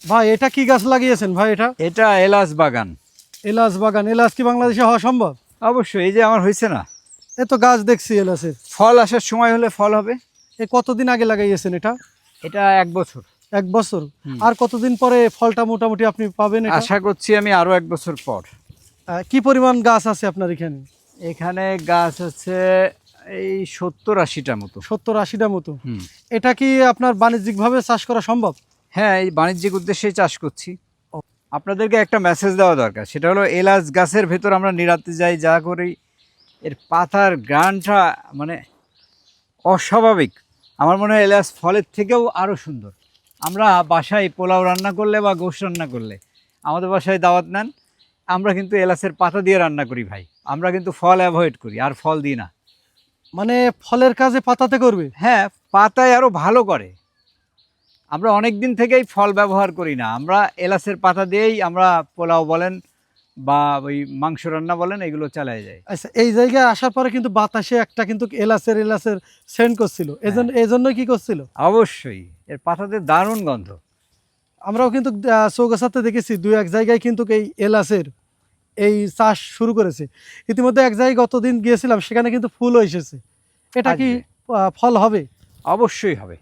ভাই এটা কি গাছ লাগিয়েছেন ভাই? এটা এলাচ বাগান। এলাচ বাগান। এলাচ কি বাংলাদেশে হওয়া সম্ভব? অবশ্যই, এই যে আমার হয়েছে না, এ তো গাছ দেখছি এলাচের। ফল আসার সময় হলে ফল হবে। এ কতদিন আগে লাগাইয়েছেন এটা? এটা 1 বছর। 1 বছর? হুম। আর কতদিন পরে ফলটা মোটামুটি আপনি পাবেন এটা? আশা করছি আমি আরো 1 বছর পর। কি পরিমাণ গাছ আছে আপনার এখানে? এখানে গাছ আছে এই 70-80টা মতো। 70-80টা মতো। হুম। এটা কি আপনার বাণিজ্যিকভাবে চাষ করা সম্ভব? হ্যাঁ, এই বাণিজ্যিক উদ্দেশ্যেই চাষ করছি। আপনাদেরকে একটা মেসেজ দেওয়া দরকার, সেটা হলো এলাচ গাছের ভেতর আমরা নিরাতে যাই যা করি, এর পাতার গ্রানটা মানে অস্বাভাবিক। আমার মনে হয় এলাচ ফলের থেকেও আরও সুন্দর। আমরা বাসায় পোলাও রান্না করলে বা গোশত রান্না করলে, আমাদের বাসায় দাওয়াত নেন, আমরা কিন্তু এলাচের পাতা দিয়ে রান্না করি ভাই। আমরা কিন্তু ফল অ্যাভয়েড করি, আর ফল দিই না। মানে ফলের কাজে পাতাতে করবে? হ্যাঁ, পাতায় আরও ভালো করে। আমরা অনেক দিন থেকেই ফল ব্যবহার করি না, আমরা এলাচের পাতা দিয়েই আমরা পোলাও বলেন বা ওই মাংস রান্না বলেন এগুলো চালায় যায়। আচ্ছা, এই জায়গায় আসার পরে কিন্তু বাতাসে একটা কিন্তু এলাচের সেন্ট করছিল, এজন্য কি করছিল? অবশ্যই, এর পাতাতে দারুণ গন্ধ। আমরাও কিন্তু চৌগাছাতে দেখেছি 2-1 জায়গায় কিন্তু এই এলাচের এই চাষ শুরু করেছে। ইতিমধ্যে এক জায়গায় গতদিন গিয়েছিলাম, সেখানে কিন্তু ফুলও এসেছে। এটা কি আসবে। ফল হবে? অবশ্যই হবে।